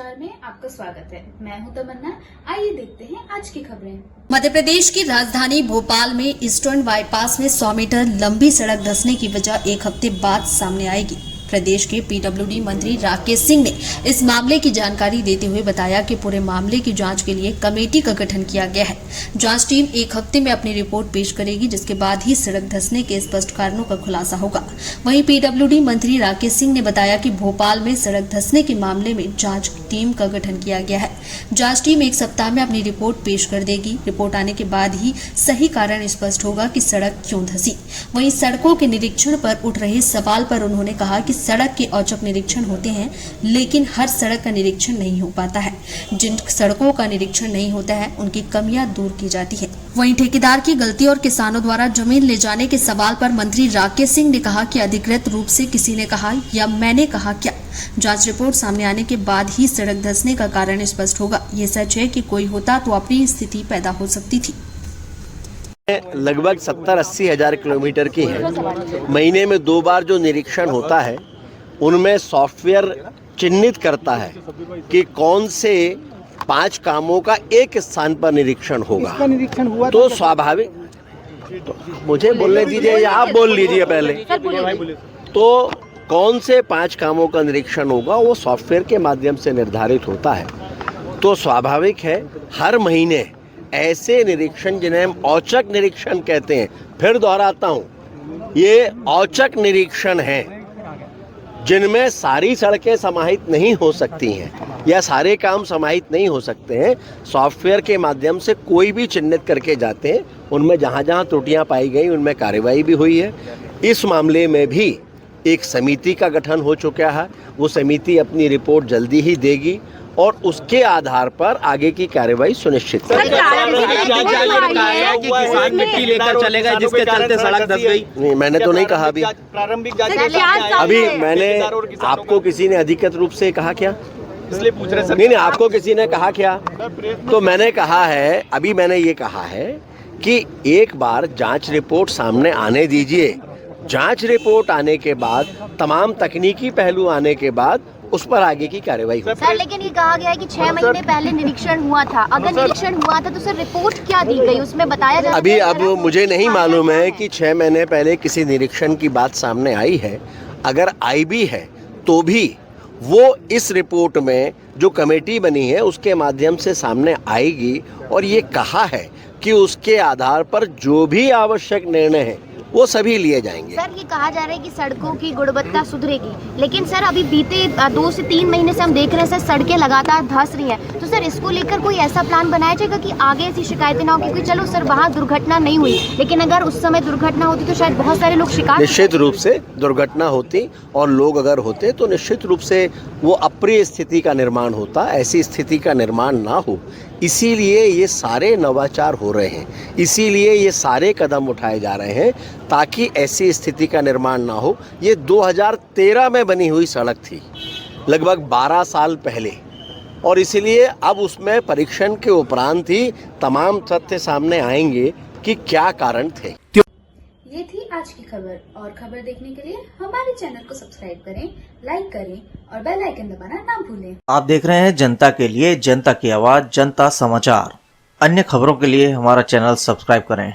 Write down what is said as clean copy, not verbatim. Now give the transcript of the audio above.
समाचार में आपका स्वागत है। मैं हूं तमन्ना। आइए देखते हैं आज की खबरें। मध्य प्रदेश की राजधानी भोपाल में ईस्टर्न बाईपास में 100 मीटर लंबी सड़क धंसने की वजह एक हफ्ते बाद सामने आएगी। प्रदेश के पीडब्ल्यूडी मंत्री राकेश सिंह ने इस मामले की जानकारी देते हुए बताया कि पूरे मामले की जांच के लिए कमेटी का गठन किया गया है। जांच टीम एक हफ्ते में अपनी रिपोर्ट पेश करेगी, जिसके बाद ही सड़क धंसने के स्पष्ट कारणों का खुलासा होगा। वहीं पीडब्ल्यूडी मंत्री राकेश सिंह ने बताया कि भोपाल में सड़क धंसने के मामले में जांच टीम का गठन किया गया है। जांच टीम एक सप्ताह में अपनी रिपोर्ट पेश कर देगी। रिपोर्ट आने के बाद ही सही कारण स्पष्ट होगा कि सड़क क्यों धंसी। वहीं सड़कों के निरीक्षण पर उठ रहे सवाल पर उन्होंने कहा कि सड़क के औचक निरीक्षण होते हैं, लेकिन हर सड़क का निरीक्षण नहीं हो पाता है। जिन सड़कों का निरीक्षण नहीं होता है, उनकी कमियां दूर की जाती है। वहीं ठेकेदार की गलती और किसानों द्वारा जमीन ले जाने के सवाल पर मंत्री राकेश सिंह ने कहा कि अधिकृत रूप से किसी ने कहा या मैंने कहा क्या। जांच रिपोर्ट सामने आने के बाद ही सड़क धंसने का कारण स्पष्ट होगा। ये सच है कि कोई होता तो अपनी स्थिति पैदा हो सकती थी। लगभग 70-80 हजार किलोमीटर की है। महीने में 2 बार जो निरीक्षण होता है, उनमें सॉफ्टवेयर चिन्हित करता है कि कौन से 5 कामों का एक स्थान पर निरीक्षण होगा। निरीक्षण हुआ तो स्वाभाविक, तो मुझे बोलने दीजिए या आप बोल लीजिए पहले। तो कौन से 5 कामों का निरीक्षण होगा, वो सॉफ्टवेयर के माध्यम से निर्धारित होता है। तो स्वाभाविक है हर महीने ऐसे निरीक्षण, जिन्हें हम औचक निरीक्षण कहते हैं, फिर दोहराता हूँ, ये औचक निरीक्षण हैं, जिनमें सारी सड़कें समाहित नहीं हो सकती हैं या सारे काम समाहित नहीं हो सकते हैं। सॉफ्टवेयर के माध्यम से कोई भी चिन्हित करके जाते हैं, उनमें जहाँ जहाँ त्रुटियाँ पाई गई उनमें कार्रवाई भी हुई है। इस मामले में भी एक समिति का गठन हो चुका है। वो समिति अपनी रिपोर्ट जल्दी ही देगी और उसके आधार पर आगे की कार्रवाई सुनिश्चित करेगी। किसान मिट्टी लेकर चलेगा, जिसके चलते सड़क धंस गई। नहीं, मैंने तो नहीं कहा अभी। अभी मैंने आपको किसी ने अधिकृत रूप से कहा क्या? इसलिए पूछ रहे सर। नहीं, आपको किसी ने कहा क्या? तो मैंने कहा है, अभी मैंने ये कहा है कि एक बार जांच रिपोर्ट सामने आने दीजिए। जांच रिपोर्ट आने के बाद, तमाम तकनीकी पहलू आने के बाद उस पर आगे की कार्रवाई होगी। सर, लेकिन ये कहा गया है कि 6 महीने पहले निरीक्षण हुआ था। अगर निरीक्षण हुआ था तो सर रिपोर्ट क्या दी गई, उसमें बताया जा। अभी अब मुझे नहीं मालूम है कि 6 महीने पहले किसी निरीक्षण की बात सामने आई है। अगर आई भी है तो भी वो इस रिपोर्ट में जो कमेटी बनी है उसके माध्यम से सामने आएगी। और ये कहा है कि उसके आधार पर जो भी आवश्यक निर्णय है वो सभी लिए जाएंगे। सर, ये कहा जा रहा है कि सड़कों की गुणवत्ता सुधरेगी, लेकिन सर अभी बीते 2 से 3 महीने से हम देख रहे हैं सर, सड़कें लगातार धंस रही हैं। तो सर इसको लेकर कोई ऐसा प्लान बनाया जाएगा कि आगे ऐसी शिकायतें ना हो? क्योंकि चलो सर वहाँ दुर्घटना नहीं हुई, लेकिन अगर उस समय दुर्घटना होती तो शायद बहुत सारे लोग शिकार। निश्चित रूप से दुर्घटना होती और लोग अगर होते तो निश्चित रूप से वो अप्रिय स्थिति का निर्माण होता। ऐसी स्थिति का निर्माण ना हो, इसीलिए ये सारे नवाचार हो रहे हैं, इसीलिए ये सारे कदम उठाए जा रहे हैं ताकि ऐसी स्थिति का निर्माण ना हो। ये 2013 में बनी हुई सड़क थी, लगभग 12 साल पहले, और इसीलिए अब उसमें परीक्षण के उपरांत ही तमाम तथ्य सामने आएंगे कि क्या कारण थे। ये थी आज की खबर, और खबर देखने के लिए हमारे चैनल को सब्सक्राइब करें, लाइक करें और बेल आइकन दबाना ना भूलें। आप देख रहे हैं जनता के लिए, जनता की आवाज, जनता समाचार। अन्य खबरों के लिए हमारा चैनल सब्सक्राइब करें।